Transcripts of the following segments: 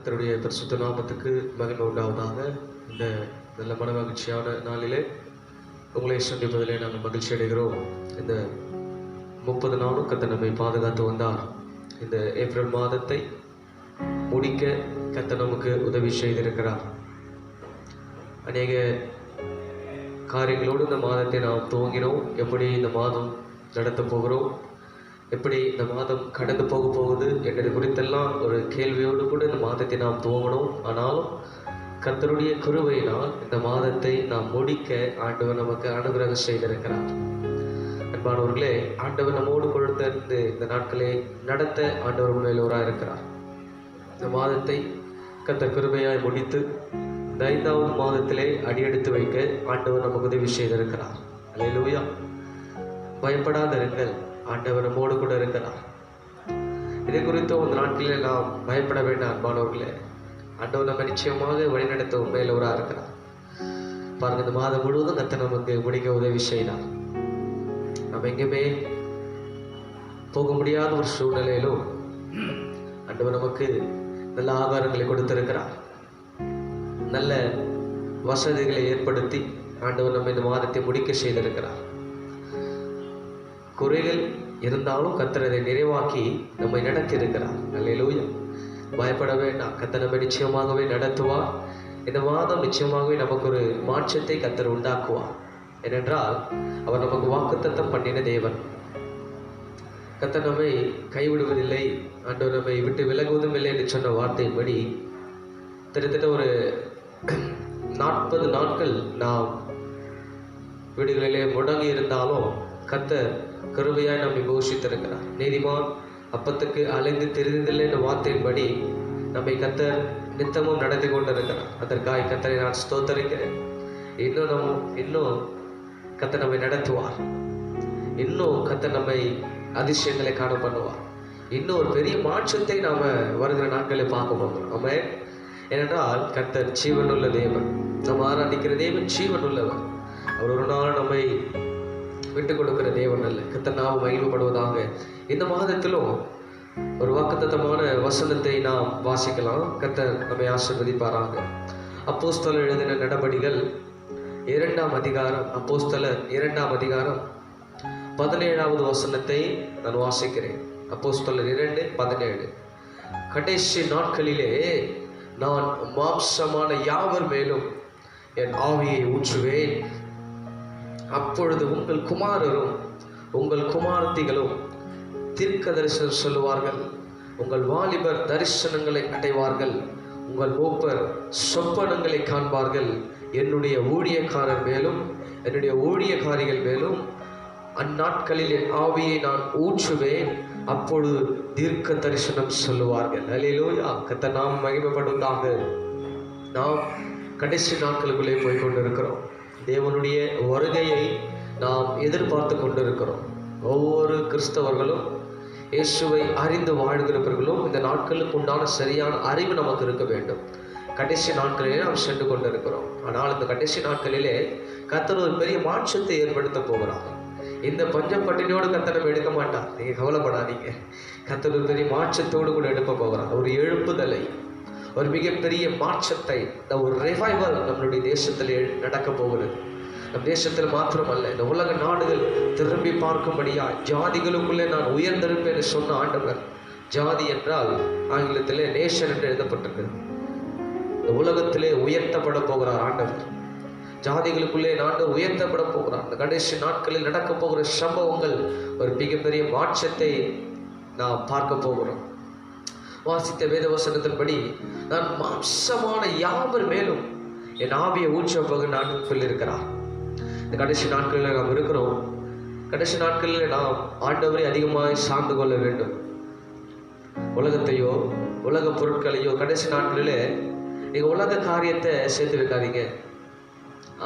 கர்த்தருடைய பரிசுத்த நாமத்துக்கு மகிமை உண்டாவதாக. இந்த நல்ல மனமகிழ்ச்சியான நாளிலே உங்களை சந்திப்பதிலே நாங்கள் மகிழ்ச்சி அடைகிறோம். இந்த 30 நாளும் கர்த்தர் நம்மை பாதுகாத்து வந்தார். இந்த ஏப்ரல் மாதத்தை முடிக்க கர்த்தர் நமக்கு உதவி செய்திருக்கிறார். அநேக காரியங்களோடு இந்த மாதத்தை நாம் துவங்கினோம். எப்படி இந்த மாதம் நடத்த போகிறோம், எப்படி இந்த மாதம் கடந்து போக போகுது என்பது குறித்தெல்லாம் ஒரு கேள்வியோடு கூட இந்த மாதத்தை நாம் துவங்கணும். ஆனாலும் கர்த்தருடைய கிருபையினால் இந்த மாதத்தை நாம் முடிக்க ஆண்டவர் நமக்கு அனுகிரகம் செய்திருக்கிறார். அன்பானவர்களே, ஆண்டவர் நம்மோடு கொடுத்திருந்து இந்த நாட்களை நடத்த ஆண்டவர் மேலோராக இருக்கிறார். இந்த மாதத்தை கர்த்தர் கிருபையாய் முடித்து இந்த 5வது மாதத்திலே அடியெடுத்து வைக்க ஆண்டவர் நமக்கு உதவி செய்திருக்கிறார். அல்லேலூயா. பயப்படாதிருங்கள், ஆண்டவர் நம்மோடு கூட இருக்கிறார். இதை குறித்து இந்த நாட்களில் நாம் பயப்பட வேண்டாம். அன்பானவர்களே, ஆண்டவர் நம்ம நிச்சயமாக வழிநடத்த உண்மையிலவராக இருக்கிறார். பாருங்க, இந்த மாதம் முழுவதும் கர்த்தர் நமக்கு முடிக்க உதவி செய்தார். நம்ம எங்கேயுமே போக முடியாத ஒரு சூழ்நிலையிலும் ஆண்டவர் நமக்கு நல்ல ஆகாரங்களை கொடுத்திருக்கிறார். நல்ல வசதிகளை ஏற்படுத்தி ஆண்டவர் நம்ம இந்த மாதத்தை முடிக்க செய்திருக்கிறார். குறைகள் இருந்தாலும் கர்த்தர் அதை நிறைவாக்கி நம்மை நடத்தி இருக்கிறார். அல்லேலூயா. பயப்பட வேண்டாம், கர்த்தர் நம்மை நிச்சயமாகவே நடத்துவார். இந்த மாதம் நிச்சயமாகவே நமக்கு ஒரு மாற்றத்தை கர்த்தர் உண்டாக்குவார். ஏனென்றால் அவர் நமக்கு வாக்குத்தத்தம் பண்ணின தேவன். கர்த்தர் நம்மை கைவிடுவதில்லை, ஆண்டவர் நம்மை விட்டு விலகுவதும் இல்லை என்று சொன்ன வார்த்தையின்படி கிட்டத்தட்ட ஒரு 40 நாட்கள் நாம் வீடுகளிலே முடங்கி இருந்தாலும் கர்த்தர் கிருபையாய் நம்மை போஷித்திருக்கிறார். நீதிமான் அப்பத்துக்கு அலைந்து தெரிந்ததில்லை என்ற வார்த்தையின்படி நம்மை கர்த்தர் நித்தமும் நடத்தி கொண்டிருக்கிறார். அதற்காக கர்த்தரை நான் ஸ்தோத்தரிக்கிறேன். இன்னும் கர்த்தர் நம்மை நடத்துவார். இன்னும் கர்த்தர் நம்மை அதிசயங்களை காண பண்ணுவார். இன்னும் ஒரு பெரிய மாற்றத்தை நாம் வருகிற நாட்களில் பார்க்க போகிறோம். ஆமென். ஏனென்றால் கர்த்தர் ஜீவனுள்ள தேவன். நம்ம ஆராதிக்கிற தேவன் ஜீவன் உள்ளவர். அவர் ஒரு நாள் நம்மை விட்டு கொடுக்கிற தேவன் அல்ல. கர்த்தர் நாமம் மகிமைப்படுவதாக. இந்த மாதத்திலும் ஒரு வாக்குத்தத்தமான வசனத்தை நாம் வாசிக்கலாம். கர்த்தர் நம்மை ஆசீர்வதிப்பாராக. அப்போஸ்தலர் எழுதின நடபடிகள் 2ஆம் அதிகாரம், அப்போஸ்தலர் 2ஆம் அதிகாரம் 17வது வசனத்தை நான் வாசிக்கிறேன். அப்போஸ்தலர் 2:17. கடைசி நாட்களிலே நான் மாம்சமான யாவர் மேலும் என் ஆவியை ஊற்றுவேன். அப்பொழுது உங்கள் குமாரரும் உங்கள் குமாரத்திகளும் தீர்க்க தரிசனம் சொல்லுவார்கள். உங்கள் வாலிபர் தரிசனங்களை அடைவார்கள். உங்கள் மூப்பர் சொப்பனங்களை காண்பார்கள். என்னுடைய ஊழியக்காரர் மேலும் என்னுடைய ஊழியக்காரிகள் மேலும் அந்நாட்களில் என் ஆவியை நான் ஊற்றுவேன். அப்பொழுது தீர்க்க தரிசனம் சொல்லுவார்கள். அல்லேலூயா. கர்த்தர் நாம் மகிமைப்படுவதாக. நாம் கடைசி நாட்களுக்குள்ளே போய் கொண்டிருக்கிறோம். தேவனுடைய வருகையை நாம் எதிர்பார்த்து கொண்டிருக்கிறோம். ஒவ்வொரு கிறிஸ்தவர்களும் இயேசுவை அறிந்து வாழ்கிறவர்களும் இந்த நாட்களுக்கு உண்டான சரியான அறிவு நமக்கு இருக்க வேண்டும். கடைசி நாட்களிலே நாம் சென்று கொண்டிருக்கிறோம். ஆனால் இந்த கடைசி நாட்களிலே கர்த்தர் ஒரு பெரிய மாற்றத்தை ஏற்படுத்த போகிறார். இந்த பஞ்சம் பட்டினியோடு கர்த்தர் நம்ம எடுக்க மாட்டார். நீங்கள் கவலைப்படாதீங்க. கர்த்தர் ஒரு பெரிய மாற்றத்தோடு கூட எடுக்க போகிறார். ஒரு எழுப்புதலை, ஒரு மிகப்பெரிய மாற்றத்தை, ஒரு ரிவைவல் நம்மளுடைய தேசத்தில் நடக்க போகிறது. நம் தேசத்தில் மாத்திரமல்ல, இந்த உலக நாடுகள் திரும்பி பார்க்கும்படியா ஜாதிகளுக்குள்ளே நான் உயர்ந்திருப்பேன் என்று சொன்ன ஆண்டவர். ஜாதி என்றால் ஆங்கிலத்திலே நேஷன் என்று எழுதப்பட்டிருக்கிறது. இந்த உலகத்திலே உயர்த்தப்பட போகிறார் ஆண்டவர். ஜாதிகளுக்குள்ளே ஆண்டவர் உயர்த்தப்பட போகிறார். இந்த கடைசி நாட்களில் நடக்க போகிற சம்பவங்கள் ஒரு மிகப்பெரிய மாற்றத்தை நாம் பார்க்க போகிறோம். வாசித்த வேத வசனத்தின்படி நான் மாம்சமான யாவர் மேலும் என் ஆவியை ஊற்ற போகிற நாட்கள் இருக்கிறார். இந்த கடைசி நாட்களில் நாம் இருக்கிறோம். கடைசி நாட்களில் நாம் ஆண்டவரை அதிகமாக சார்ந்து கொள்ள வேண்டும். உலகத்தையோ உலக பொருட்களையோ கடைசி நாட்களில் நீங்கள் உலக காரியத்தை சேர்த்து வைக்காதீங்க.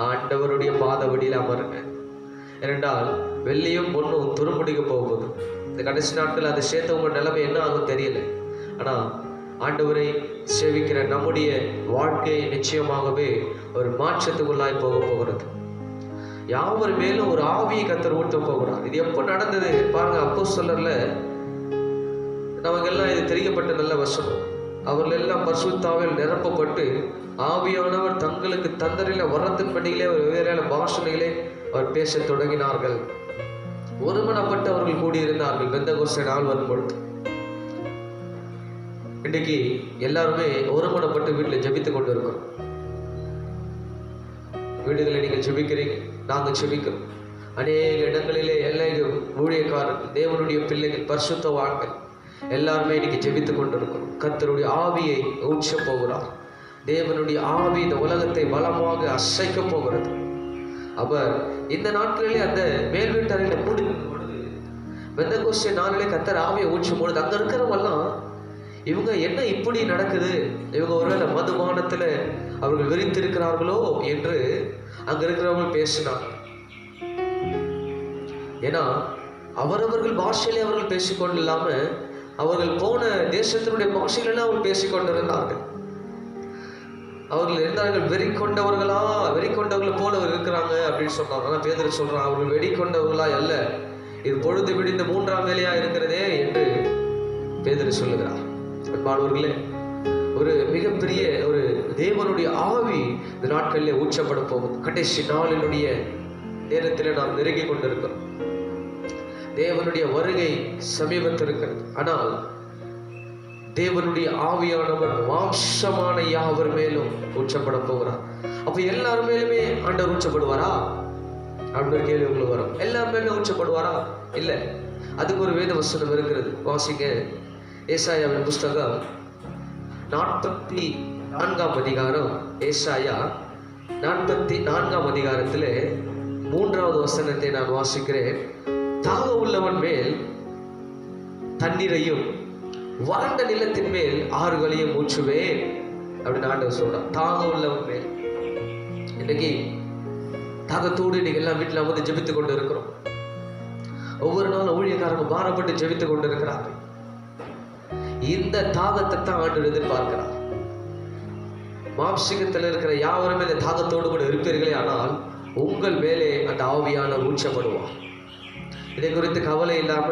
ஆண்டவருடைய பாதவடியில் அமருங்க. ஏனென்றால் வெள்ளியும் பொண்ணும் துரும்பிடிக்க போகுது. இந்த கடைசி நாட்கள் அதை சேர்த்தவங்க நிலைமை என்ன ஆகும் தெரியல. ஆனால் ஆண்டவரை சேவிக்கிற நம்முடைய வாழ்க்கை நிச்சயமாகவே ஒரு மாற்றத்துக்குள்ளாய் போக போகிறது. யாவர் மேலும் ஒரு ஆவியை கர்த்தர் ஊட்ட போகிறார். இது எப்போ நடந்தது பாருங்க. அப்போஸ்தலர்ல நமக்கெல்லாம் இது தெரியப்பட்ட நல்ல வசனம். அவர்கள் எல்லாம் பரிசுத்தாவில் நிரப்பப்பட்டு ஆவியானவர் தங்களுக்கு தந்தரில வரத்தின்படியிலே வெவ்வேறு பாஷணைகளே அவர் பேசத் தொடங்கினார்கள். ஒருமனப்பட்டு அவர்கள் கூடியிருந்தார்கள். பெந்தெகோஸ்தே நாள் வரும் பொழுது இன்னைக்கு எல்லாருமே ஒருமனப்பட்டு வீட்டில் ஜெபித்துக் கொண்டு இருக்கிறோம். வீடுகளை நீங்கள் ஜெபிக்கிறீங்க, நாங்கள் ஜெபிக்கிறோம். அநேக இடங்களிலே எல்லா ஊழியக்காரர்கள், தேவனுடைய பிள்ளைகள், பரிசுத்தவான்கள் எல்லாருமே இன்னைக்கு ஜெபித்துக் கொண்டு இருக்கிறோம். கர்த்தருடைய ஆவியை ஊற்ற போகிறார். தேவனுடைய ஆவி இந்த உலகத்தை பலமாக அசைக்க போகிறது. அவர் இந்த நாட்களிலே அந்த மேல் வீட்டறையில கூடி பெந்தெகோஸ்தே நாளிலே கர்த்தர் ஆவியை ஊற்றும் பொழுது அங்க இருக்கிறவங்கெல்லாம் இவங்க என்ன இப்படி நடக்குது, இவங்க ஒருவேளை மதுபானத்துல அவர்கள் வெறித்திருக்கிறார்களோ என்று அங்க இருக்கிறவங்க பேசினாங்க. ஏன்னா அவரவர்கள் பாஷையிலே அவர்கள் பேசிக்கொண்டு இல்லாம அவர்கள் போன தேசத்தினுடைய பாஷைகளெல்லாம் அவர்கள் பேசிக்கொண்டிருந்தார்கள். அவர்கள் இருந்தார்கள் வெறி கொண்டவர்களை போல இருக்கிறாங்க அப்படின்னு சொன்னாங்க. ஆனால் பேதுரு சொல்றான், அவர்கள் வெறி கொண்டவர்களா அல்ல, இது பொழுது விடிந்த 3ஆம் வேளையா இருக்கிறதே என்று பேதுரு சொல்லுகிறார். அன்பானவர்களே, ஒரு மிகப்பெரிய ஒரு தேவனுடைய ஆவி இந்த நாட்களிலே ஊற்றப்பட போகுது. கடைசி நாளினுடைய நேரத்தில் நாம் நெருங்கி கொண்டிருக்கிறோம். தேவனுடைய வருகை சமீபத்தில் இருக்கிறது. ஆனால் தேவனுடைய ஆவியானவர் மாம்சமான யாவர் மேலும் ஊற்றப்பட போகிறார். அப்ப எல்லார் மேலுமே ஆண்டவர் ஊற்றப்படுவாரா அப்படின்னு ஒரு கேள்வி உங்களுக்கு வரும். எல்லார் மேலும் ஊற்றப்படுவாரா? இல்ல. அதுக்கு ஒரு வேத வசனம் இருக்கிறது, வாசிங்க. ஏசாயாவின் புஸ்தகம் 44ஆம் அதிகாரம். ஏசாயா 44ஆம் அதிகாரத்திலே 3வது வசனத்தை நான் வாசிக்கிறேன். தாக உள்ளவன் மேல் தண்ணீரையும் வறண்ட நிலத்தின் மேல் ஆறுகளையும் ஊற்றுவேன் அப்படின்னு ஆண்டவர் சொல்றான். தாக உள்ளவன் மேல். இன்னைக்கு தாகத்தோடு இன்னைக்கு எல்லாம் வீட்டில் வந்து ஜெபித்துக் கொண்டு இருக்கிறோம். ஒவ்வொரு நாளும் ஊழியக்காரங்க பாரப்பட்டு ஜெபித்துக் கொண்டு இருக்கிறார்கள். இந்த தாகத்தை தான் ஆண்டவர் எதிர்பார்க்கிறார். மாம்சிகத்தில் இருக்கிற யாவருமே இந்த தாகத்தோடு கூட இருப்பீர்களே, ஆனால் உங்கள் மேலே அந்த ஆவியானவர் ஊற்றப்படுவார். இதை குறித்து கவலை இல்லாம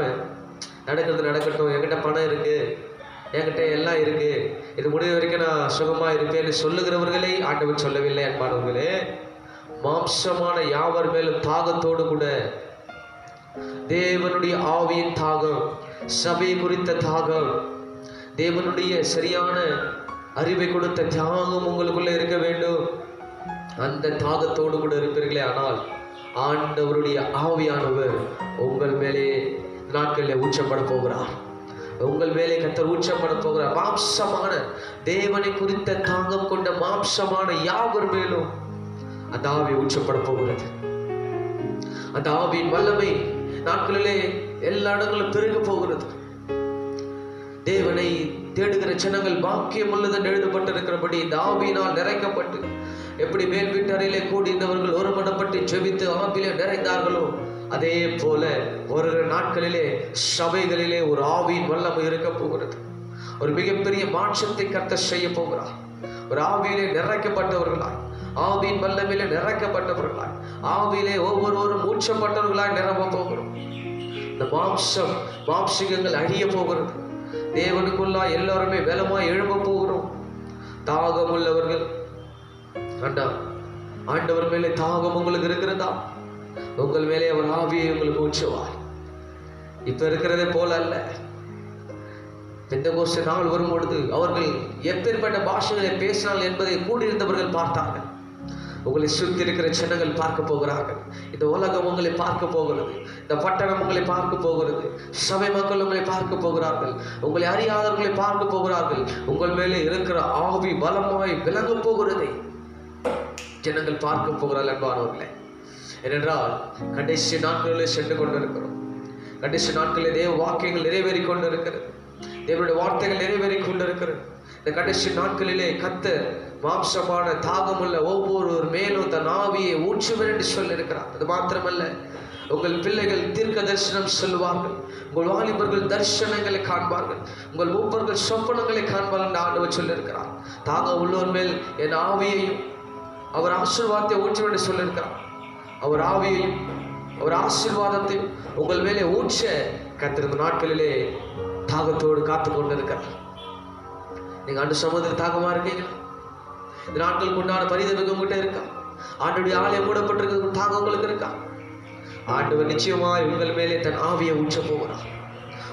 நடக்கிறது நடக்கட்டும், என்கிட்ட பணம் இருக்கு, என்கிட்ட எல்லாம் இருக்கு, இது முடிவு வரைக்கும் நான் சுகமா இருப்பேன்னு சொல்லுகிறவர்களை ஆண்டவர் சொல்லவில்லை. அன்பானவர்களே, மாம்சமான யாவர் மேலும் தாகத்தோடு கூட தேவனுடைய ஆவியின் தாகம், சபை குறித்த தாகம், தேவனுடைய சரியான அறிவை கொடுத்த தியாகம் உங்களுக்குள்ள இருக்க வேண்டும். அந்த தாகத்தோடு கூட இருப்பீர்களே, ஆனால் ஆண்டவருடைய ஆவியானவர் உங்கள் மேலே நாட்களில் ஊற்றப்பட போகிறார். உங்கள் மேலே கர்த்தர் ஊற்றப்பட போகிறார். மாம்சமான தேவனை குறித்த தாகம் கொண்ட மாம்சமான யாவர் மேலும் அந்த ஆவி ஊற்றப்பட போகிறது. அந்த ஆவியின் வல்லமை நாட்களிலே எல்லா இடங்களும் பெருக போகிறது. தேவனை தேடுகிற ஜனங்கள் பாக்கியம் உள்ளதென்று எழுதப்பட்டிருக்கிறபடி இந்த ஆவியினால் நிறைக்கப்பட்டு எப்படி மேல் வீட்டறையிலே கூடியிருந்தவர்கள் ஒருமனப்பட்டு ஜெபித்து ஆவியிலே நிறைந்தார்களோ, அதே போல ஒரு நாட்களிலே சபைகளிலே ஒரு ஆவியின் வல்லமை இருக்க போகிறது. ஒரு மிகப்பெரிய மாற்றத்தை கர்த்தர் செய்ய போகிறார். ஒரு ஆவியிலே நிறைக்கப்பட்டவர்களாய், ஆவியின் வல்லமையிலே நிறைக்கப்பட்டவர்களாய், ஆவியிலே ஒவ்வொருவரும் ஊற்றப்பட்டவர்களாய் நிரம்ப போகிறோம். இந்த மாம்சிகங்கள் அழிய போகிறது. தேவனுக்குள்ளா எல்லாருமே வேலமாய் எழும்ப போகிறோம். தாகம் உள்ளவர்கள், ஆண்டவர் மேலே தாகம் உங்களுக்கு இருக்கிறதா? உங்கள் மேலே அவர் ஆவியை உங்களுக்கு ஊற்றுவார். இப்ப இருக்கிறதே போல அல்ல. பெந்தெகோஸ்தே நாள் வரும்பொழுது அவர்கள் எப்பேற்பட்ட பாஷைகளை பேசினார்கள் என்பதை கூடியிருந்தவர்கள் பார்த்தார்கள். உங்களை சுற்றி இருக்கிற ஜனங்கள் பார்க்க போகிறார்கள். இந்த உலகம் உங்களை பார்க்க போகிறது. இந்த பட்டணம் உங்களை பார்க்க போகிறது. சபை மக்கள் உங்களை பார்க்க போகிறார்கள். உங்களை அறியாதவர்களை பார்க்க போகிறார்கள். உங்கள் மேலே இருக்கிற ஆவி பலமாய் விளங்க போகிறதை ஜனங்கள் பார்க்க போகிறார்கள். அன்பானவர்களே, ஏனென்றால் கடைசி நாட்களிலே சென்று கொண்டிருக்கிறோம். கடைசி நாட்களில் தேவ வாக்கியங்கள் நிறைவேறி கொண்டிருக்கிறது. தேவனுடைய வார்த்தைகள் நிறைவேறி கொண்டிருக்கிறது. இந்த கடைசி நாட்களிலே கர்த்தர் மாம்சமான தாகமுள்ள ஒவ்வொரு மேலும் தன் ஆவியை ஊற்றுவர் என்று சொல்லியிருக்கிறார். அது மாத்திரமல்ல, உங்கள் பிள்ளைகள் தீர்க்க தரிசனம் சொல்வார்கள். உங்கள் வாலிபர்கள் தரிசனங்களை காண்பார்கள். உங்கள் மூப்பர்கள் சொப்பனங்களை காண்பார்கள் என்று ஆண்டவர் சொல்லியிருக்கிறார். தாகம் உள்ளோர் மேல் என் ஆவியையும் அவர் ஆசீர்வாதத்தை ஊற்றுவர் என்று சொல்லியிருக்கிறார். அவர் ஆவியையும் அவர் ஆசீர்வாதத்தையும் உங்கள் மேலே ஊற்ற கர்த்தர் இந்த நாட்களிலே தாகத்தோடு காத்து கொண்டிருக்கிறார். நீங்க ஆண்டு சமூகத்தில் தாகமா இருக்கீங்களா? இந்த நாட்களுக்கு உண்டான பரிதவிகம் உங்ககிட்ட இருக்கா? ஆண்டுடைய ஆலயம் மூடப்பட்டிருக்கிறது தாகம் உங்களுக்கு இருக்கா? ஆண்டவர் நிச்சயமாய் உங்கள் மேலே தன் ஆவியை ஊற்ற போகிறார்.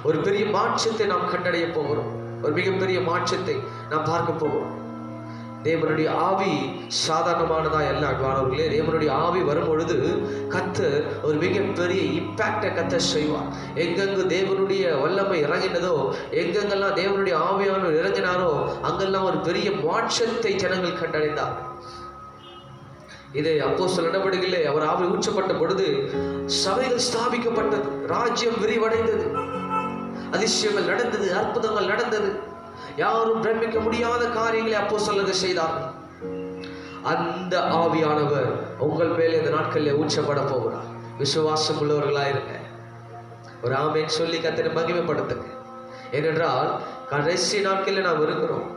ஒரு பெரிய மாற்றத்தை நாம் கண்டடைய போகிறோம். ஒரு மிகப்பெரிய மாற்றத்தை நாம் பார்க்க போகிறோம். தேவனுடைய ஆவி சாதாரணமானதா அல்ல அன்பானவர்களே. தேவனுடைய ஆவி வரும் பொழுது கர்த்தர் ஒரு மிகப்பெரிய இம்பாக்டை கர்த்தர் செய்வார். எங்கெங்கு தேவனுடைய வல்லமை இறங்கினதோ, எங்கெங்கெல்லாம் தேவனுடைய ஆவியானவர் இறங்கினாரோ, அங்கெல்லாம் ஒரு பெரிய மாற்றத்தை ஜனங்கள் கண்டடைந்தார். இது அப்போஸ்தலர் நடவடிக்கையிலே அவர் ஆவி ஊற்றப்பட்ட பொழுது சபைகள் ஸ்தாபிக்கப்பட்டது, ராஜ்யம் விரிவடைந்தது, அதிசயங்கள் நடந்தது, அற்புதங்கள் நடந்தது. யாரும் பிரமிக்க முடியாத காரியங்களை அப்போஸ்தலர்கள் செய்தார்கள். அந்த ஆவியானவர் உங்கள் மேலே இந்த நாட்களில் ஊற்றப்பட போகிறார். விசுவாசம் உள்ளவர்களாயிருங்க. ஒரு ஆமென் சொல்லி கர்த்தரை மகிமைப்படுத்துங்க. ஏனென்றால் கடைசி நாட்களில் நாம் இருக்கிறோம்.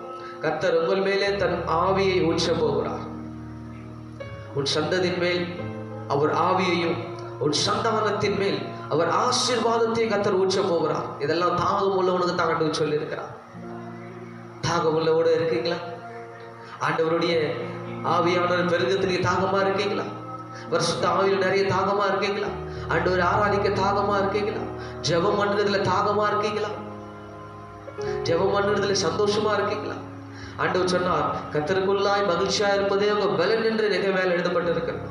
கர்த்தர் உங்கள் மேலே தன் ஆவியை ஊற்ற போகிறார். உன் சந்ததியின் மேல் அவர் ஆவியையும், உன் சந்தானத்தின் மேல் அவர் ஆசீர்வாதத்தை கர்த்தர் ஊற்ற போகிறார். இதெல்லாம் தாகம் உள்ளவனுக்கு தான் ஆண்டவர் சொல்லி இருக்கிறார். தாகம் உள்ளவோடு இருக்கீங்களா? ஆண்டவருடைய ஆவியானவர் பெருகத்துக்கு தாகமா இருக்கீங்களா? வருஷத்து ஆவியில் நிறைய தாகமா இருக்கீங்களா? ஆண்டவர் ஆராதிக்க தாகமா இருக்கீங்களா? ஜெபம் பண்ணுறதுல தாகமா இருக்கீங்களா? ஜெபம் பண்ணுறதுல சந்தோஷமா இருக்கீங்களா? ஆண்டவர் சொன்னார், கர்த்தருக்குள்ளாய் மகிழ்ச்சியா இருப்பதே உங்க பலன் என்று நிக மேல எழுதப்பட்டிருக்கிறது.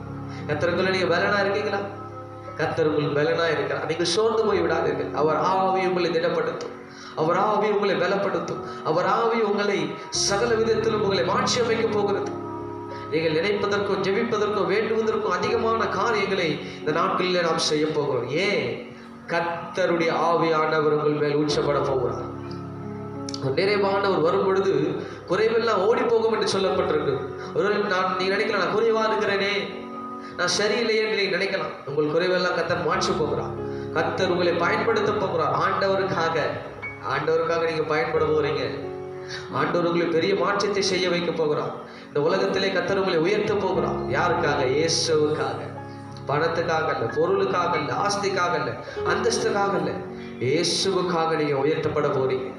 கர்த்தருக்குள்ள நீங்க பலனா இருக்கீங்களா? கர்த்தருக்குள் பலனா இருக்கிறார். நீங்க சோர்ந்து போய் விடாதீர்கள். அவர் ஆவி உங்களை திடப்படுத்தும். அவர் ஆவி உங்களை பலப்படுத்தும். அவர் ஆவி உங்களை சகல விதத்திலும் உங்களை மாற்றி அமைக்க போகிறது. நீங்கள் நினைப்பதற்கும் ஜெபிப்பதற்கும் வேண்டுவதற்கும் அதிகமான காரியங்களை இந்த நாட்களில் நாம் செய்ய போகிறோம். ஏன்? கர்த்தருடைய ஆவியானவர் உங்கள் மேல் ஊற்றப்பட போகிறார். நிறைவானவர் வரும் பொழுது குறைவெல்லாம் ஓடி போகும் என்று சொல்லப்பட்டிருக்கு. ஒரு நீ நினைக்கலாம், நான் குறைவா இருக்கிறேனே, நான் சரியில்லையே என்று நீங்க நினைக்கலாம். உங்கள் குறைவெல்லாம் கர்த்தர் மாற்ற போகிறார். கர்த்தர் உங்களை பயன்படுத்த போகிறார். ஆண்டவருக்காக நீங்க பயன்பட போறீங்க. ஆண்டவர் உங்களை பெரிய மாற்றத்தை செய்ய வைக்க போகிறார். இந்த உலகத்திலே கர்த்தர் உங்களை உயர்த்த போகிறார். யாருக்காக? இயேசுவுக்காக. பணத்துக்காக அல்ல, பொருளுக்காக அல்ல, ஆஸ்திக்காக அல்ல, அந்தஸ்துக்காக அல்ல, இயேசுவுக்காக நீங்க உயர்த்தப்பட போறீங்க.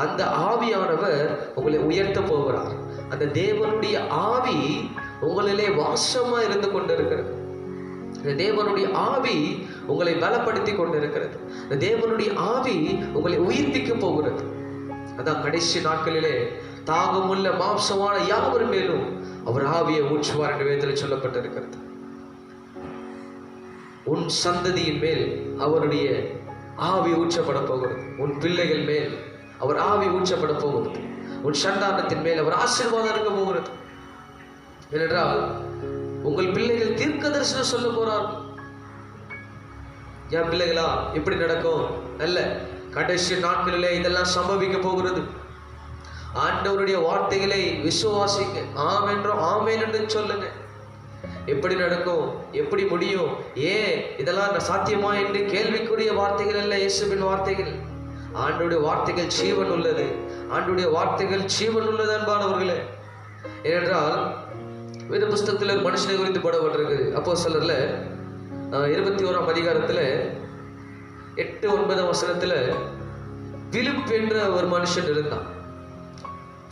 அந்த ஆவியானவர் உங்களை உயர்த்த போகிறார். அந்த தேவனுடைய ஆவி உங்களிலே வாசமா இருந்து கொண்டிருக்கிறது. இந்த தேவனுடைய ஆவி உங்களை பலப்படுத்தி கொண்டிருக்கிறது. இந்த தேவனுடைய ஆவி உங்களை உயிர்ப்பிக்க போகிறது. அதான் கடைசி நாட்களிலே தாகமுள்ள மாம்சமான யாவர் மேலும் அவர் ஆவியை ஊற்றுவார் என்று வேதத்தில் சொல்லப்பட்டிருக்கிறது. உன் சந்ததியின் மேல் அவருடைய ஆவி ஊற்றப்பட போகிறது. உன் பிள்ளைகள் மேல் அவர் ஆவி ஊற்றப்பட போகிறது. உன் சந்தானத்தின் மேல் அவர் ஆசீர்வாதம் இருக்க போகிறது. ஏனென்றால் உங்கள் பிள்ளைகள் தீர்க்க தரிசனம் சொல்ல போறார்கள். என் பிள்ளைகளா எப்படி நடக்கும்? அல்ல, கடைசி நாட்களிலே இதெல்லாம் சம்பவிக்க போகிறது. ஆண்டவருடைய வார்த்தைகளை விசுவாசிங்க. ஆமென்றோம் ஆமென் என்று சொல்லுங்க. எப்படி நடக்கும்? எப்படி முடியும்? ஏன் இதெல்லாம் சாத்தியமா என்று கேள்விக்குரிய வார்த்தைகள் அல்ல, இயேசுவின் வார்த்தைகள். ஆண்டவருடைய வார்த்தைகள் ஜீவன் உள்ளது. ஆண்டவருடைய வார்த்தைகள் ஜீவன் உள்ளது அன்பானவர்களே. ஏனென்றால் வேத புஸ்தகத்தில் ஒரு மனுஷனை குறித்து போடப்பட்டிருக்கு. அப்போஸ்தலர்ல 21ஆம் அதிகாரத்துல 8-9 வசனத்துல பிலிப் என்ற ஒரு மனுஷன் இருந்தான்.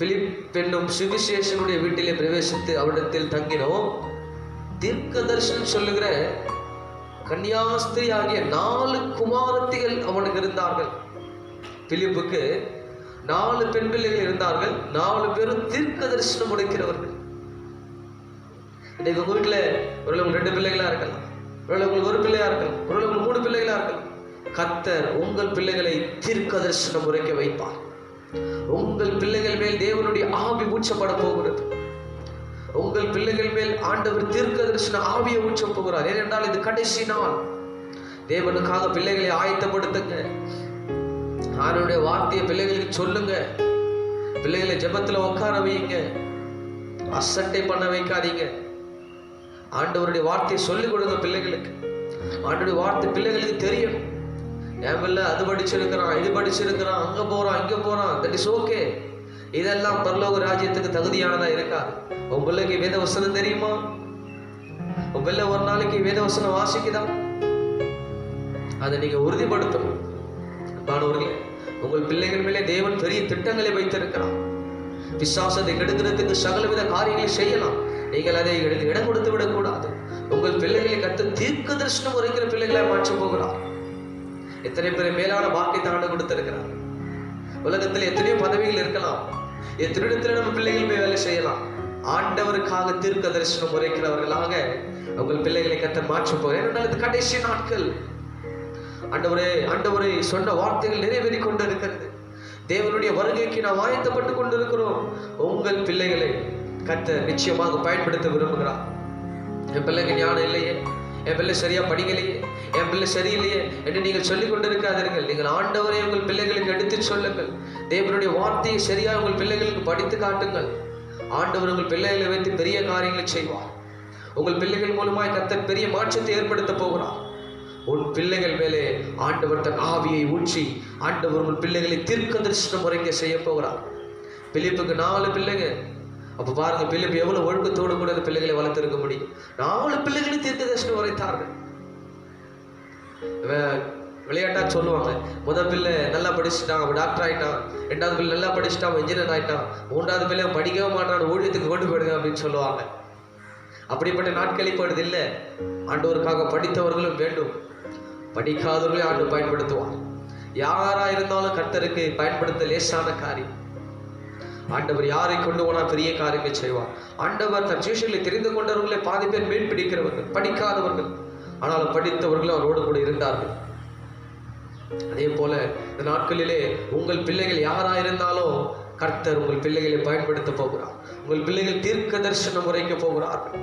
பிலிப் என்னும் சுவிசேஷனுடைய வீட்டிலே பிரவேசித்து அவரிடத்தில் தங்கினோம். தீர்க்க தரிசனம் சொல்லுகிற கன்னியாஸ்திரி ஆகிய 4 குமாரத்திகள் அவனுக்கு இருந்தார்கள். பிலிப்புக்கு 4 பெண் பிள்ளைகள் இருந்தார்கள். 4 பேரும் தீர்க்க தரிசனம் உடைக்கிறவர்கள். இன்னைக்கு உங்க வீட்டுல ஒரு 2 பிள்ளைகளா இருக்கலாம், உங்களுக்கு 1 பிள்ளையா இருக்கலாம், உங்களுக்கு 3 பிள்ளைகளா இருக்கலாம். கர்த்தர் உங்கள் பிள்ளைகளை தீர்க்க தரிசனம் உரைக்க வைப்பார். உங்கள் பிள்ளைகள் மேல் தேவனுடைய ஆவி ஊற்றப்பட போகிறது. உங்கள் பிள்ளைகள் மேல் ஆண்டவர் தீர்க்க தரிசன ஆவியை ஊற்ற போகிறார். ஏனென்றால் இது கடைசி நாள். தேவனுக்காக பிள்ளைகளை ஆயத்தப்படுத்துங்க. ஆண்டவருடைய வார்த்தையை பிள்ளைகளுக்கு சொல்லுங்க. பிள்ளைகளை ஜெபத்துல உட்கார வைங்க. அசட்டை பண்ண வைக்காதீங்க. ஆண்டவருடைய வார்த்தையை சொல்லிக் கொடுங்க பிள்ளைகளுக்கு. ஆண்டவருடைய வார்த்தை பிள்ளைகளுக்கு தெரியணும். என் பிள்ளை அது படிச்சிருக்கிறான், இது படிச்சிருக்கிறான், அங்க போறான், இங்க போறான், தட் இஸ் ஓகே. இதெல்லாம் பரலோக ராஜ்யத்துக்கு தகுதியானதா இருக்காது. உன் பிள்ளைக்கு வேத வசனம் தெரியுமா? உன் பிள்ளை ஒரு நாளைக்கு வேத வசனம் வாசிக்குதா? அதை நீங்க உறுதிப்படுத்தணும். மாணவர்களே, உங்கள் பிள்ளைகள் மேலே தேவன் பெரிய திட்டங்களை வைத்திருக்கிறார். பிசாசத்தை கெடுக்கிறதுக்கு சகலவித காரியங்களை செய்யலாம். நீங்கள் அதை இடம் கொடுத்து விடக்கூடாது. உங்கள் பிள்ளைகளை கர்த்தர் தீர்க்க தரிசனம் உரைக்கிற பிள்ளைகளை மாற்ற போகிறார். எத்தனை பேர் மேலான பாக்கியத்தை ஆண்டு கொடுத்திருக்கிறார். உலகத்தில் எத்தனையோ பதவிகள் இருக்கலாம், எத்தனை இடத்துல நம்ம பிள்ளைகள் போய் வேலை செய்யலாம். ஆண்டவருக்காக தீர்க்க தரிசனம் உரைக்கிறவர்களாக உங்கள் பிள்ளைகளை கர்த்தர் மாற்ற போகிறார். ஏனென்றால் இது கடைசி நாட்கள். ஆண்டவரே சொன்ன வார்த்தைகள் நிறைவேறி கொண்டு இருக்கிறது. தேவனுடைய வருகைக்கு நாம் ஆயத்தப்பட்டு கொண்டிருக்கிறோம். உங்கள் பிள்ளைகளை கர்த்தர் நிச்சயமாக பயன்படுத்த விரும்புகிறார். என் பிள்ளைங்க ஞானம் இல்லையே, என் பிள்ளை சரியா படிக்கலையே, என் பிள்ளை சரியில்லையே என்று நீங்கள் சொல்லிக் கொண்டிருக்காதீர்கள். நீங்கள் ஆண்டவரை உங்கள் பிள்ளைகளுக்கு எடுத்து சொல்லுங்கள். தேவனுடைய வார்த்தையை சரியாக உங்கள் பிள்ளைகளுக்கு படித்து காட்டுங்கள். ஆண்டவர் உங்கள் பிள்ளைகளை வைத்து பெரிய காரியங்களை செய்வார். உங்கள் பிள்ளைகள் மூலமாய் கர்த்தர் பெரிய மாற்றத்தை ஏற்படுத்த போகிறார். உன் பிள்ளைகள் மேலே ஆண்டவர் தன் ஆவியை ஊற்றி ஆண்டவர் உங்கள் பிள்ளைகளை தீர்க்க தரிசனம் உரைக்க செய்ய போகிறார். பிலிப்புக்கு 4 பிள்ளைங்க. அப்ப பாருங்க, பிலிப்பு எவ்வளவு ஒழுக்கத்தோடு கூட அந்த பிள்ளைகளை வளர்த்திருக்க முடியும். 4 பிள்ளைகளை தீர்க்க தரிசனம் உரைத்தார்கள். விளையாட்டா சொல்லுவாங்க, முதல் பிள்ளை நல்லா படிச்சுட்டான், அவன் டாக்டர் ஆயிட்டான். 2வது பிள்ளை நல்லா படிச்சுட்டான், அவன் இன்ஜினியர் ஆயிட்டான். 3வது பிள்ளை படிக்கவே மாட்டான், ஊழியத்துக்கு கொண்டு போயிடுங்க அப்படின்னு சொல்லுவாங்க. அப்படிப்பட்ட நாட்கள் இப்பொழுது இல்லை. ஆண்டவருக்காக படித்தவர்களும் வேண்டும், படிக்காதவர்களே ஆண்டு பயன்படுத்துவார். யாரா இருந்தாலும் கர்த்தருக்கு பயன்படுத்த லேசான காரியம். ஆண்டவர் யாரை கொண்டு போனா பெரிய காரியங்களை செய்வார். ஆண்டவர் தன் சீஷர்களை தெரிந்து கொண்டவர்களை பாதி பேர் மீன் பிடிக்கிறவர்கள், படிக்காதவர்கள், ஆனாலும் படித்தவர்களும் அவரோடு கூட இருந்தார்கள். அதே போல இந்த நாட்களிலே உங்கள் பிள்ளைகள் யாரா இருந்தாலும் கர்த்தர் உங்கள் பிள்ளைகளை பயன்படுத்த போகிறார். உங்கள் பிள்ளைகள் தீர்க்க தரிசனம் உரைக்க போகிறார்கள்.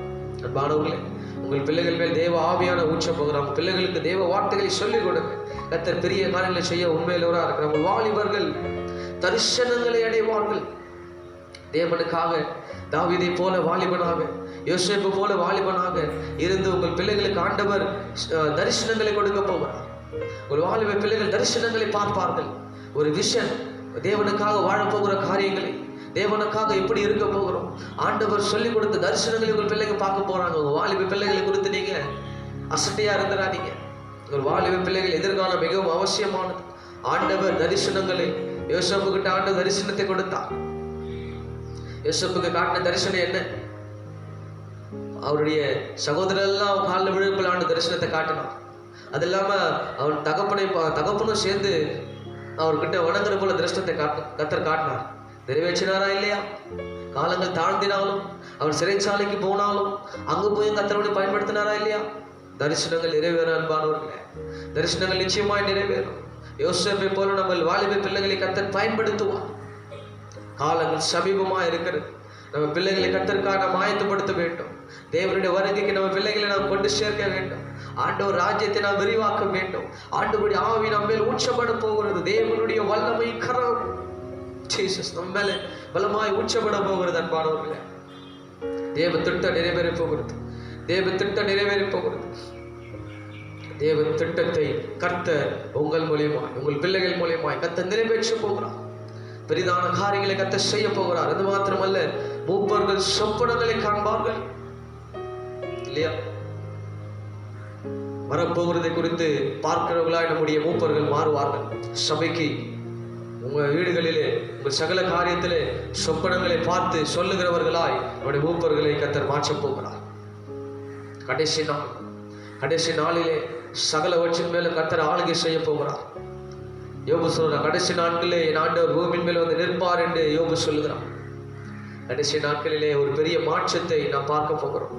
அன்பானவர்களே, உங்கள் பிள்ளைகள் மேல் தேவ ஆவியான ஊற்ற போகிறார். பிள்ளைகளுக்கு தேவ வார்த்தைகளை சொல்லிக் கொடுங்க. கர்த்தர் பெரிய காரியங்களை செய்ய உண்மையிலவராக இருக்கிற உங்கள் வாலிபர்கள் தரிசனங்களை அடைவார்கள். தேவனுக்காக தாவீதை போல வாலிபனாக, யோசேப்பு போல வாலிபனாக இருந்து உங்கள் பிள்ளைகளுக்கு ஆண்டவர் தரிசனங்களை கொடுக்க போகிறார். உங்கள் வாலிப பிள்ளைகள் தரிசனங்களை பார்ப்பார்கள். ஒரு விஷன், தேவனுக்காக வாழப்போகிற காரியங்களை, தேவனுக்காக எப்படி இருக்க போகிறோம், ஆண்டவர் சொல்லிக் கொடுத்த தரிசனங்களை உங்கள் பிள்ளைங்க பார்க்க போறாங்க. உங்கள் வாலிப பிள்ளைகளை குறித்து நீங்க அசட்டையா இருந்துடாதீங்க. உங்கள் வாலிப பிள்ளைகள் எதிர்காலம் மிகவும் அவசியமானது. ஆண்டவர் தரிசனங்களை, யோசேப்பு கிட்ட ஆண்டவர் தரிசனத்தை கொடுத்தார். யோசேப்புக்கு காட்டின தரிசனம் என்ன? அவருடைய சகோதரர் எல்லாம் காலில் விழுப்பில் ஆண்டு தரிசனத்தை காட்டினார். அது இல்லாம அவன் தகப்பனும் சேர்ந்து அவர்கிட்ட வணங்குற போல தரிசனத்தை கர்த்தர் காட்டினார். நிறைவேற்றினாரா இல்லையா? காலங்கள் தாழ்ந்தினாலும், அவர் சிறைச்சாலைக்கு போனாலும் அங்கு போய் கர்த்தரோடு பயன்படுத்தினாரா இல்லையா? தரிசனங்கள் நிறைவேறும் அன்பானவர்களே, தரிசனங்கள் நிச்சயமாய் நிறைவேறும். யோசேப்பை போல நம்ம வாலிப பிள்ளைகளை கர்த்தர் பயன்படுத்துவார். காலங்கள் சமீபமா இருக்கிறது. நம்ம பிள்ளைகளை கர்த்தருக்காக நாம் ஆயத்தப்படுத்த வேண்டும். தேவனுடைய வருகைக்கு நம்ம பிள்ளைகளை நாம் கொண்டு சேர்க்க வேண்டும். ஆண்டவர் ராஜ்யத்தை நாம் விரிவாக்க வேண்டும். ஆண்டவருடைய ஆவி நம்ம மேல் ஊற்றப்பட போகிறது. தேவனுடைய வல்லமை கரம் ஜீசஸ் நம்ம மேல பலமாய் ஊற்றப்பட போகிறது. அன்பானவர்களே, தேவ திட்டம் நிறைவேற போகிறது. தேவ திட்டம் நிறைவேற போகிறது. தேவ திட்டத்தை கர்த்தர் உங்கள் மூலியமாய், உங்கள் பிள்ளைகள் மூலியமாய் கர்த்தர் நிறைவேற்ற போகிறார். பெரிதான காரியங்களை கர்த்தர் செய்ய போகிறார். அது மாத்திரமல்ல, மூப்பர்கள் சொப்பனங்களை காண்பார்கள் இல்லையா? வரப்போகிறதை குறித்து பார்க்கிறவர்களாய் நம்முடைய மூப்பர்கள் மாறுவார்கள். சபைக்கு, உங்க வீடுகளிலே, உங்கள் சகல காரியத்திலே சொப்பனங்களை பார்த்து சொல்லுகிறவர்களாய் நம்முடைய மூப்பர்களை கர்த்தர் மாற்றப் போகிறார். கடைசி நாளிலே சகலவற்றின் மேல கர்த்தர் ஆளுகை செய்ய போகிறார். யோபு சொல்றார், கடைசி நாட்களிலே என் ஆண்டவர் பூமியின் மேல் வந்து நிற்பார் என்று யோபு சொல்லுகிறார். கடைசி நாட்களிலே ஒரு பெரிய மாற்றத்தை நாம் பார்க்க போகிறோம்.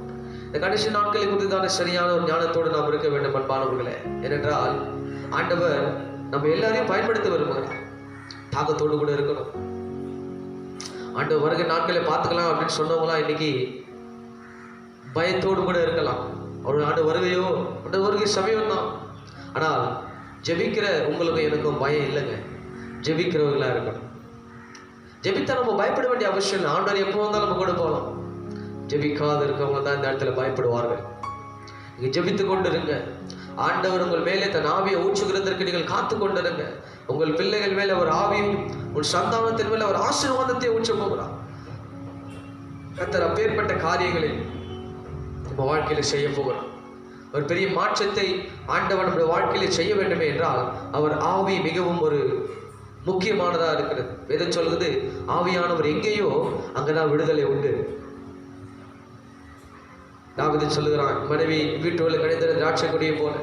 இந்த கடைசி நாட்களை குறித்து தானே சரியான ஒரு ஞானத்தோடு நாம் இருக்க வேண்டும் அன்பானவர்களே. ஏனென்றால் ஆண்டவர் நம்ம எல்லாரையும் பயன்படுத்த விரும்புகிறார். தாகத்தோடு கூட இருக்கணும். ஆண்டவர் வருகிற நாட்களை பார்த்துக்கலாம் அப்படின்னு சொன்னவங்களா இன்னைக்கு பயத்தோடு கூட இருக்கலாம். அவருடைய ஆண்டு வருகையோ, ஆண்டு வருகை சமயம் தான். ஆனால் ஜெபிக்கிற உங்களுக்கு எனக்கும் பயம் இல்லைங்க. ஜெபிக்கிறவர்களா இருக்கணும். ஜெபித்தா நம்ம பயப்பட வேண்டிய அவசியம் இல்லை. ஆண்டவர் எப்போ வந்தாலும் நம்ம கூட போகலாம். ஜெபிக்காத இருக்கவங்க தான் இந்த இடத்துல பயப்படுவார்கள். நீங்க ஜெபித்து கொண்டு இருங்க. ஆண்டவர் உங்கள் மேலே தன் ஆவியை ஊற்றுகிறதற்கு நீங்கள் காத்து கொண்டிருங்க. உங்கள் பிள்ளைகள் மேலே அவர் ஆவியும், உங்கள் சந்தானத்தின் மேலே அவர் ஆசீர்வாதத்தை ஊற்ற போகிறார். கர்த்தர் அப்பேற்பட்ட காரியங்களை நம்ம வாழ்க்கையில செய்ய போகிறார். ஒரு பெரிய மாற்றத்தை ஆண்டவர் நம்முடைய வாழ்க்கையில செய்ய வேண்டுமே என்றால் அவர் ஆவி மிகவும் ஒரு முக்கியமானதா இருக்கிறது. வேதம் சொல்லுது, ஆவியானவர் எங்கேயோ அங்கதான் விடுதலை உண்டு. தாவீது சொல்லுகிறான், மனைவி வீட்டோடு கணிந்த திராட்சை கொடியை போல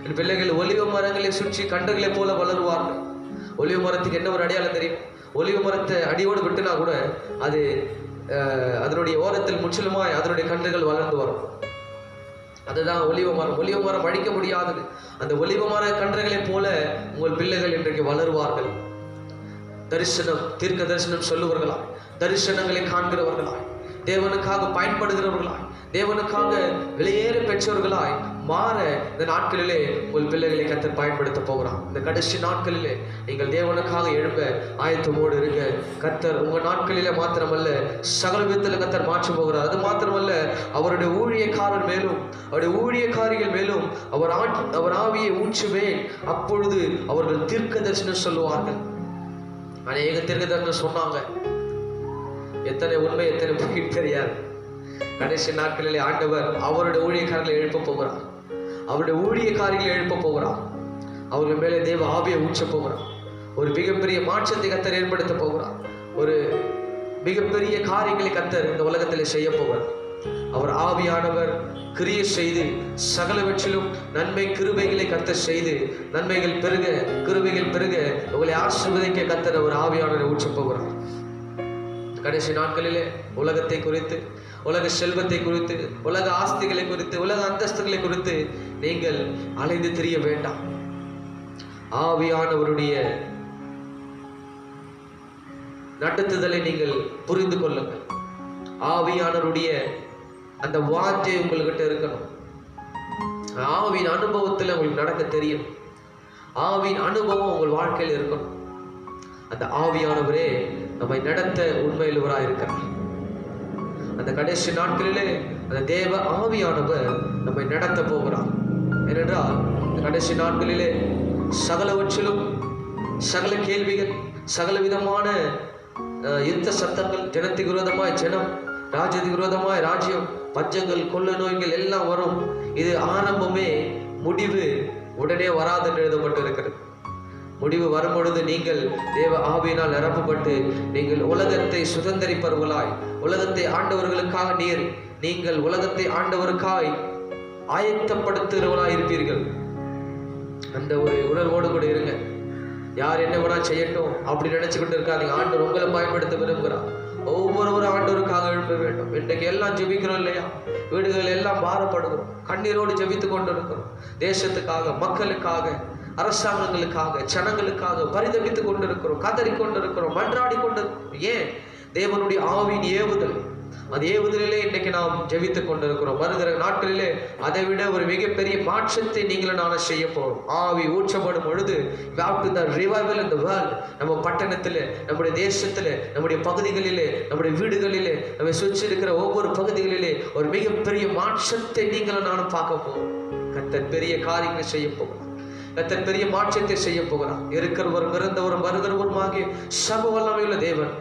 என் பிள்ளைகள் ஒலிவ மரங்களை சுற்றி கன்றுகளை போல வளருவார்கள். ஒலிவ மரத்துக்கு என்ன ஒரு அடையாளம் தெரியும்? ஒலிவ மரத்தை அடியோடு விட்டுனா கூட அது அதனுடைய ஓரத்தில் முற்றிலுமாய் அதனுடைய கன்றுகள் வளர்ந்து வரும். அதுதான் ஒலிவ மரம். ஒலிவ மரம் அழிக்க முடியாதது. அந்த ஒலிவ மர கன்றுகளை போல உங்கள் பிள்ளைகள் இன்றைக்கு வளருவார்கள். தரிசனம், தீர்க்க தரிசனம் சொல்லுவர்களாய், தரிசனங்களை காண்கிறவர்களாய், தேவனுக்காக பயன்படுகிறவர்களாய், தேவனுக்காக வெளியேற பெற்றவர்களாய் மாற இந்த நாட்களிலே உங்கள் பிள்ளைகளை கர்த்தர் பயன்படுத்த போகிறார். இந்த கடைசி நாட்களிலே நீங்கள் தேவனுக்காக எழும்ப ஆயத்தமோடு இருங்க. கர்த்தர் உங்கள் நாட்களிலே மாத்திரமல்ல, சகல விதத்தில் கர்த்தர் மாற்ற போகிறார். அது மாத்திரமல்ல, அவருடைய ஊழியக்காரர் மேலும் அவருடைய ஊழியக்காரிகள் மேலும் அவர் ஆவியை ஊற்றுவேன். அப்பொழுது அவர்கள் தீர்க்க தரிசனம் சொல்லுவார்கள். அநேக தீர்க்க தரிசனம் சொன்னாங்க. எத்தனை உண்மை எத்தனை பொய் தெரியாது. கடைசி நாட்களிலே ஆண்டவர் அவருடைய ஊழியக்காரர்களை எழுப்ப போகிறார். அவருடைய ஊழியக்காரிகளை எழுப்ப போகிறார். அவர்கள் மேலே தேவ ஆவியை ஊற்ற போகிறார். ஒரு மிகப்பெரிய மாற்றத்தை கர்த்தர் ஏற்படுத்த போகிறார். ஒரு மிகப்பெரிய காரியங்களை கர்த்தர் இந்த உலகத்தில் செய்ய போகிறார். அவர் ஆவியானவர் கிரியை செய்து சகலவற்றிலும் நன்மை கிருபைகளை கர்த்தர் செய்து நன்மைகள் பெருக கிருபைகள் பெருக உங்களை ஆசீர்வதிக்க கர்த்தர் அவர் ஆவியானவரை ஊற்ற போகிறார். கடைசி நாட்களிலே உலகத்தை குறித்து, உலக செல்வத்தை குறித்து, உலக ஆஸ்திகளை குறித்து, உலக அந்தஸ்துகளை குறித்து நீங்கள் அலைந்து திரிய வேண்டாம். ஆவியானவருடைய நடத்துதலை நீங்கள் புரிந்து கொள்ளுங்கள். ஆவியானவருடைய அந்த வாஞ்சை உங்கள்கிட்ட இருக்கணும். ஆவின் அனுபவத்தில் உங்களுக்கு நடக்க தெரியும். ஆவின் அனுபவம் உங்கள் வாழ்க்கையில் இருக்கணும். அந்த ஆவியானவரே நம்மை நடத்த உண்மையுள்ளவராக இருக்கிறார். அந்த கடைசி நாட்களிலே அந்த தேவ ஆவியானவர் நம்மை நடத்த போகிறார். ஏனென்றால் இந்த கடைசி நாட்களிலே சகலவற்றிலும் சகல கேள்விகள், சகல விதமான யுத்த சத்தங்கள், ஜனத்துக்கு விரோதமாய் ஜனம், ராஜ்யத்துக்கு விரோதமாய் ராஜ்யம், பஞ்சங்கள், கொள்ள நோய்கள் எல்லாம் வரும். இது ஆரம்பமே, முடிவு உடனே வராது என்று எழுதப்பட்டிருக்கிறது. முடிவு வரும் பொழுது நீங்கள் தேவ ஆவியினால் நிரப்பப்பட்டு நீங்கள் உலகத்தை சுதந்தரிப்பவர்களாய், உலகத்தை ஆண்டவர்களுக்காக நீங்கள் உலகத்தை ஆண்டவருக்காய் ஆயத்தப்படுத்துகிறவர்களாய் இருப்பீர்கள். அந்த ஒரு உணர்வோடு கூட இருங்க. யார் என்ன வேணா செய்யட்டும் அப்படி நினைச்சுக்கிட்டு இருக்காதீங்க. ஆண்டவர் உங்களை பயன்படுத்த விரும்புகிறார். ஒவ்வொருவரும் ஆண்டவருக்காக எழுப்ப வேண்டும். இன்றைக்கு எல்லாம் ஜெபிக்கிறோம் இல்லையா? வீடுகள் எல்லாம் பாரப்படுகிறோம், கண்ணீரோடு ஜெபித்து கொண்டு இருக்கிறோம். தேசத்துக்காக, மக்களுக்காக, அரசாங்கங்களுக்காக, ஜனங்களுக்காக பரிதவித்துக் கொண்டிருக்கிறோம், கதறி கொண்டிருக்கிறோம், மன்றாடி கொண்டிருக்கிறோம். ஏன்? தேவனுடைய ஆவியின் ஏவுதல். அந்த ஏவுதலிலே இன்றைக்கு நாம் ஜெபித்துக் கொண்டிருக்கிறோம். வருகிற நாட்களிலே அதை விட ஒரு மிகப்பெரிய மாற்றத்தை நீங்களும் நானும் செய்ய போறோம். ஆவி ஊற்றப்படும் பொழுது ரிவைவல் இன் தி வேர்ல்ட். நம்ம பட்டணத்தில், நம்முடைய தேசத்தில், நம்முடைய பகுதிகளிலே, நம்முடைய வீடுகளிலே, நம்ம சுற்றி இருக்கிற ஒவ்வொரு பகுதிகளிலே ஒரு மிகப்பெரிய மாற்றத்தை நீங்களும் நானும் பார்க்க போறோம். கர்த்தர் பெரிய காரியங்களை செய்ய போகிறோம். கர்த்தர் பெரிய மாற்றத்தை செய்ய போகிறார். இருக்கிறவரும் இருந்தவரும் வருகிறவரும் ஆகிய சர்வ வல்லமையுள்ள தேவன்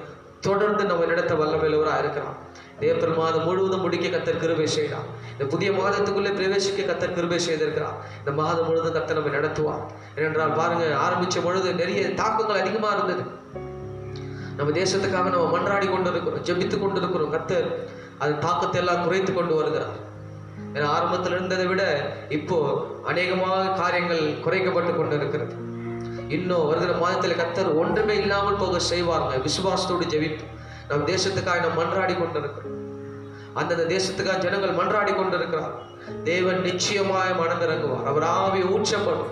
தொடர்ந்து நம்ம நடத்த வல்லமையுள்ளவராக இருக்கிறார். ஏப்ரல் மாதம் முழுவதும் முடிக்க கர்த்தர் கிருபை செய்கிறார். இந்த புதிய மாதத்துக்குள்ளே பிரவேசிக்க கர்த்தர் கிருபை செய்திருக்கிறார். இந்த மாதம் முழுவதும் கர்த்தர் நம்ம நடத்துவார். ஏனென்றால் பாருங்க, ஆரம்பிச்ச பொழுது நிறைய தாக்கங்கள் அதிகமா இருந்தது. நம்ம தேசத்துக்காக நம்ம மன்றாடி கொண்டிருக்கிறோம், ஜெபித்து கொண்டிருக்கிறோம். கர்த்தர் அது தாக்கத்தை எல்லாம் குறைத்து கொண்டு வருகிறார். ஏன்னா ஆரம்பத்தில் இருந்ததை விட இப்போ அநேகமாக காரியங்கள் குறைக்கப்பட்டு கொண்டு இருக்கிறது. இன்னும் வருகிற மாதத்தில் கர்த்தர் ஒன்றுமே இல்லாமல் போக செய்வாங்க. விசுவாசத்தோடு ஜெபிப்பு. நம் தேசத்துக்காக நாம் மன்றாடி கொண்டிருக்கிறோம். அந்தந்த தேசத்துக்காக ஜனங்கள் மன்றாடி கொண்டிருக்கிறார். தேவன் நிச்சயமாய் மனதிறங்குவார். அவர் ஆவி ஊற்றப்படும்.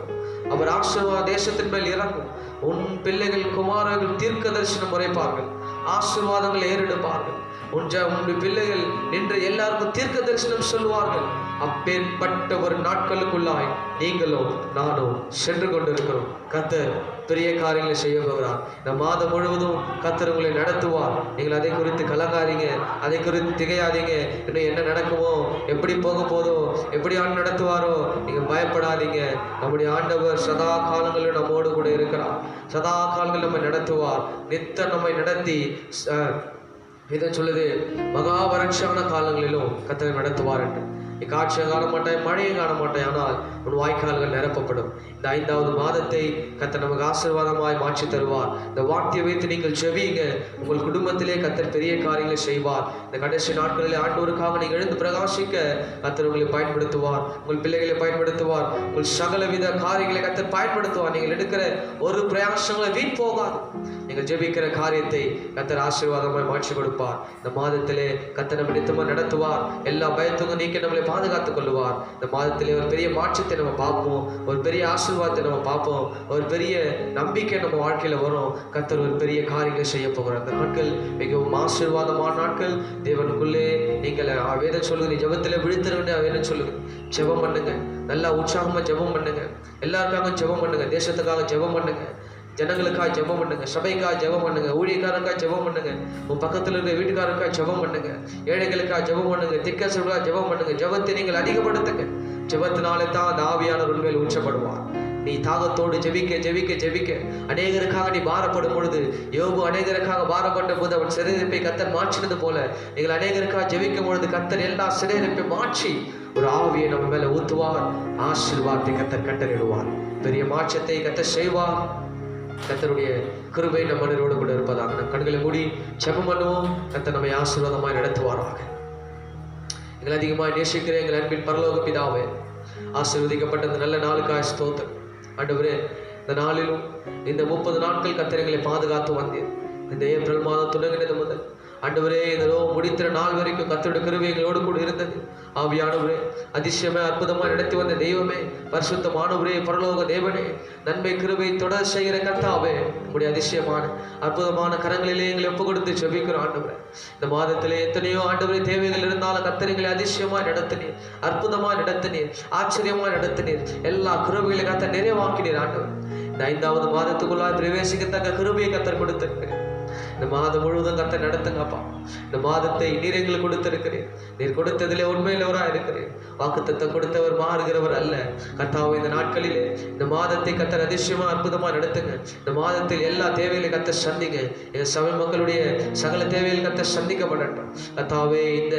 அவர் ஆசீர்வாத தேசத்தின் மேல் இறங்கும். உன் பிள்ளைகள், குமாரர்கள் தீர்க்க தரிசனம் உரைப்பார்கள், ஆசீர்வாதங்கள் ஏறெடுப்பார்கள். உன்னுடைய பிள்ளைகள் நின்று எல்லாருக்கும் தீர்க்க தரிசனம் சொல்லுவார்கள். அப்பேற்பட்ட ஒரு நாட்களுக்குள்ளாய் நீங்களும் நானும் சென்று கொண்டிருக்கிறோம். கர்த்தர் பெரிய காரியங்களை செய்ய போகிறார். இந்த மாதம் முழுவதும் கர்த்தர் உங்களை நடத்துவார். நீங்கள் அதை குறித்து கலங்காதீங்க, அதை குறித்து திகையாதீங்க. இன்னும் என்ன நடக்குமோ, எப்படி போக போதோ, எப்படி ஆண்டு நடத்துவாரோ, நீங்கள் பயப்படாதீங்க. நம்முடைய ஆண்டவர் சதா காலங்களில் நம்மோடு கூட இருக்கிறார். சதா காலங்கள் நம்மை நடத்துவார். நித்தம் நம்மை நடத்தி இதை சொல்லுது, மகா வறட்சியான காலங்களிலும் கர்த்தர் நடத்துவார் என்று. நீ காட்சியை காண மாட்டாய், மழையை காண மாட்டாய், ஆனால் உன் வாய்க்கால்கள் நிரப்பப்படும். இந்த 5வது மாதத்தை கர்த்தர் நமக்கு ஆசீர்வாதமாய் மாற்றி தருவார். இந்த வார்த்தையை வைத்து நீங்கள் ஜெபியுங்க. உங்கள் குடும்பத்திலே கர்த்தர் பெரிய காரியங்களை செய்வார். இந்த கடைசி நாட்களில் ஆண்டவருக்காக நீங்கள் எழுந்து பிரகாசிக்க கர்த்தர் உங்களை பயன்படுத்துவார். உங்கள் பிள்ளைகளை பயன்படுத்துவார். உங்கள் சகலவித காரியங்களை கர்த்தர் பயன்படுத்துவார். நீங்கள் எடுக்கிற ஒரு பிரயாசங்களை வீண் போகாது. நீங்கள் ஜெபிக்கிற காரியத்தை கர்த்தர் ஆசீர்வாதமாய் மாற்றி கொடுப்பார். இந்த மாதத்திலே கர்த்தர் நம்ம நித்தமாக நடத்துவார். எல்லா பயத்துக்கும் நீக்கி நம்மளை பாதுகாத்துக் கொள்ளுவார். இந்த மாதத்திலே ஒரு பெரிய மாற்றத்தை நம்ம பார்ப்போம். ஒரு பெரிய ஆசீர்வாதத்தை நம்ம பார்ப்போம். ஒரு பெரிய நம்பிக்கை நம்ம வாழ்க்கையில வரும். கர்த்தர் ஒரு பெரிய காரியங்களை செய்ய போகிறார். அந்த நாட்கள் மிகவும் ஆசீர்வாதமான நாட்கள். தேவனுக்குள்ளே நீங்கள் வேதம் சொல்லுங்க, நீ ஜெபத்திலே விழுத்துருன்னு வேதம் சொல்லுங்க. ஜெபம் பண்ணுங்க, நல்லா உற்சாகமா ஜெபம் பண்ணுங்க. எல்லாருக்காக ஜெபம் பண்ணுங்க. தேசத்துக்காக ஜெபம் பண்ணுங்க. ஜனங்களுக்காக ஜெபம் பண்ணுங்க. சபைக்காக ஜெபம் பண்ணுங்க. ஊழியக்காரருக்காக ஜெபம் பண்ணுங்க. உன் பக்கத்தில் இருக்கிற வீட்டுக்காரருக்காக ஜெபம் பண்ணுங்க. ஏழைகளுக்காக ஜெபம் பண்ணுங்க. திக்கசர்களுக்காக ஜெபம் பண்ணுங்க. ஜெபத்தை நீங்கள் அதிகப்படுத்துங்க. ஜெபத்தினாலே தான் அந்த ஆவியானவர் உண்மையில் ஊற்றப்படுவார். நீ தாகத்தோடு ஜெபிக்க ஜெபிக்க ஜெபிக்க அநேகருக்காக நீ பாரப்படும் பொழுது, யோபு அநேகருக்காக பாரப்பட்ட போது அவன் சிறையிருப்பை கர்த்தர் மாற்றினது போல நீங்கள் அநேகருக்காக ஜெபிக்கும் பொழுது கர்த்தர் எல்லா சிறையிருப்பை மாற்றி ஒரு ஆவியை நம்ம மேல ஊத்துவார். ஆசீர்வாதத்தை கர்த்தர் கட்டளையிடுவார். பெரிய மாற்றத்தை கர்த்தர் செய்வார். கர்த்தருடைய கிருபை நம் மனதோடு கூட இருப்பதாக. நம் கண்களை மூடி ஜெபம் பண்ணுவோம். கர்த்தர் நம்மை ஆசீர்வாதமாய் நடத்துவாராக. எங்களை அதிகமாக நேசிக்கிற எங்கள் அன்பின் பரலோக பிதாவே, ஆசீர்வதிக்கப்பட்ட இந்த நல்ல நாளுக்காக ஸ்தோத்திரம். ஆண்டவரே, இந்த நாளிலும் இந்த 30 நாட்கள் கர்த்தர் எங்களை பாதுகாத்து வந்தீர். இந்த ஏப்ரல் மாதம் தொடங்கினது முதல் ஆண்டவரே இந்த முடித்திர நாள் வரைக்கும் கர்த்தருடைய கிருபை எங்களோடு கூட இருந்தது. ஆவியானவரே, அதிசயமே அற்புதமாக நடத்தி வந்த தெய்வமே, பரிசுத்தமானவரே, பரலோக தேவனே, நன்மை கிருபை தொடர் செய்கிற கர்த்தாவே, உங்களுடைய அதிசயமான அற்புதமான கரங்களிலே எங்களை ஒப்பு கொடுத்து ஜெபிக்கிறோம். ஆண்டவரே, இந்த மாதத்திலே எத்தனையோ ஆண்டவரே தேவைகள் இருந்தாலும் கர்த்தர் எங்களை அதிசயமாக நடத்தினீர், அற்புதமாக நடத்தினீர், ஆச்சரியமாக நடத்தினீர். எல்லா கிருபைகளை கர்த்தர் நிறைவாக்கினீர். ஆண்டவர், இந்த 5வது மாதத்துக்குள்ளாய் பிரவேசிக்கத்தக்க கிருபையை கர்த்தர் கொடுத்திருக்கிறேன். இந்த மாதம் முழுவதும் கர்த்தர் நடத்துங்கப்பா. இந்த மாதத்தை நீர் எங்களுக்கு கொடுத்திருக்கிறேன். நீர் கொடுத்ததிலே உண்மையிலவராக இருக்கிறேன். வாக்குத்தத்தம் கொடுத்தவர் மாறுகிறவர் அல்ல. கர்த்தாவே, இந்த நாட்களிலே இந்த மாதத்தை கர்த்தர் அதிசயமா அற்புதமா நடத்துங்க. இந்த மாதத்தில் எல்லா தேவைகளையும் கர்த்தர் சந்திங்க. எங்கள் சபை மக்களுடைய சகல தேவைகள் கர்த்தர் சந்திக்கப்படட்டும். கர்த்தாவே, இந்த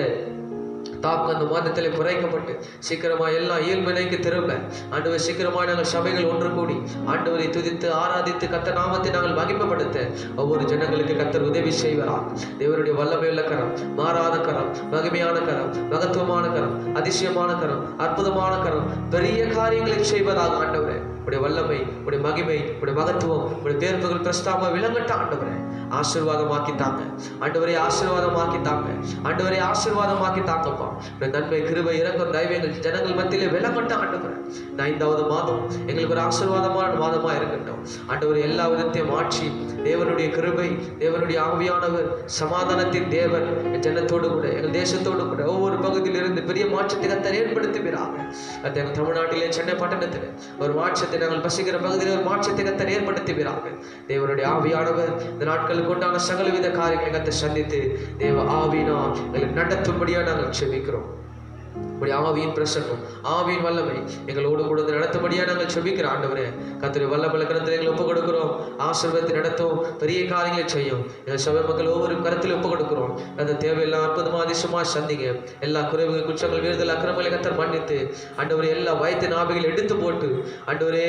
தாக்கம் அந்த மாதத்தில் குறைக்கப்பட்டு சீக்கிரமாக எல்லாம் இயல்பனைக்கு திரும்ப ஆண்டவர் சீக்கிரமாக நாங்கள் சபைகள் ஒன்று கூடி ஆண்டவரை துதித்து ஆராதித்து கர்த்தர் நாமத்தை நாங்கள் மகிமைப்படுத்த ஒவ்வொரு ஜனங்களுக்கு கர்த்தர் உதவி செய்வார். தேவனுடைய வல்லமையுள்ள கரம், மாறாத கரம், மகிமையான கரம், மகத்துவமான கரம், அதிசயமான கரம், அற்புதமான கரம், பெரிய காரியங்களை செய்வதாக ஆண்டவரே. உடைய வல்லமை, உடைய மகிமை, உடைய மகத்துவம், உடைய தேர்வுகள் பிரஸ்தாம விளங்கட்ட ஆண்டவரே. ஆசீர்வாதமாக்கி தாங்க ஆண்டவரே, ஆசீர்வாதமாக்கி தாங்க ஆண்டவரே, ஆசீர்வாதமாக்கி தாங்கப்பா. நன்மை கிருபை இரக்கம் தயவுகள் ஜனங்கள் மத்தியிலே விளங்கட்ட ஆண்டவரே. இந்த 5வது மாதம் எங்களுக்கு ஒரு ஆசீர்வாதமான மாதமா இருக்கட்டும் ஆண்டவரே. எல்லா விதத்தையும் மாற்றி தேவனுடைய கிருபை, தேவனுடைய ஆவியானவர், சமாதானத்தின் தேவன் ஜனத்தோடு கூட எங்கள் தேசத்தோடு கூட ஒவ்வொரு பகுதியில் இருந்து பெரிய மாற்றத்தை கர்த்தர் ஏற்படுத்துகிறாங்க. எங்கள் தமிழ்நாட்டிலே சென்னை பட்டணத்தில் ஒரு மாற்றத்தை, நாங்கள் பசிக்கிற பகுதியில் ஒரு மாற்றத்தை கர்த்தர் ஏற்படுத்துகிறாங்க. தேவனுடைய ஆவியானவர் இந்த நாட்களுக்கு உண்டான சகலவித காரியங்களை கர்த்தர் சந்தித்து தேவ ஆவியினால் எங்களை நடத்தும்படியாக நாங்கள் செபிக்கிறோம். ஆவியின் பிரசன்னம், ஆவியின் வல்லமை எங்களோடு கூட நடத்தும்படியா நாங்கள் செபிக்கிறோம். ஆண்டவரே, கர்த்தருடைய வல்லமை கரத்தில் எங்களை ஒப்பு கொடுக்கிறோம். ஆசீர்வாதத்தை நடத்தும், பெரிய காரியங்களை செய்யும். எங்கள் சபை மக்கள் ஒவ்வொரு கரத்தில் ஒப்பு கொடுக்கிறோம். அந்த தேவையெல்லாம் அற்புதமாக அதிசயமாக சந்திங்க. எல்லா குறைவுகள், குற்றங்கள், வீறுதல், அக்கிரமங்களை கர்த்தர் மன்னித்து ஆண்டவரே எல்லா வயத்தின் ஆவிகளை எடுத்து போட்டு ஆண்டவரே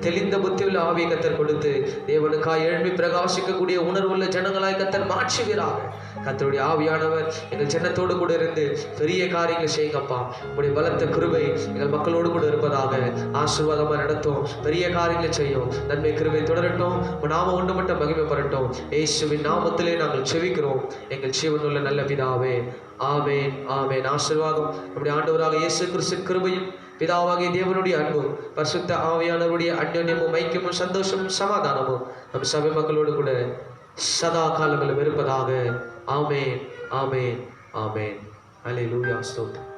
தெளிந்த புத்தியுள்ள ஆவியை கர்த்தர் கொடுத்து தேவனுக்காய் எழுப்பி பிரகாசிக்கக்கூடிய உணர்வுள்ள ஜனங்களாய் கர்த்தர் மாற்றுகிறாங்க. கர்த்தருடைய ஆவியானவர் எங்கள் ஜனத்தோடு கூட இருந்து பெரிய காரியங்களை செய்யுங்கப்பா. உடைய பலத்த கிருபை எங்கள் மக்களோடு கூட இருப்பதாக. ஆசீர்வாதமாக நடத்தும், பெரிய காரியங்களை செய்யும். நன்மை கிருபை தொடரட்டும். நாம ஒன்று மட்டும் மகிமைப்படட்டும். இயேசுவின் நாமத்திலே நாங்கள் செபிக்கிறோம் எங்கள் ஜீவனுள்ள நல்ல பிதாவே. ஆமென், ஆமென். ஆசீர்வாதம் நம்முடைய ஆண்டவராக இயேசு கிறிஸ்துவின் கிருபையும் பிதாவாகிய தேவனுடைய அன்பும் பரிசுத்த ஆவியானவருடைய அந்யோன்யமும் ஐக்கியமும் சந்தோஷமும் சமாதானமும் நம் சபை மக்களோடு கூட சதா காலங்களும் இருப்பதாக. ஆமென், ஆமென், ஆமென். அல்லேலூயா, ஸ்தோத்திரம்.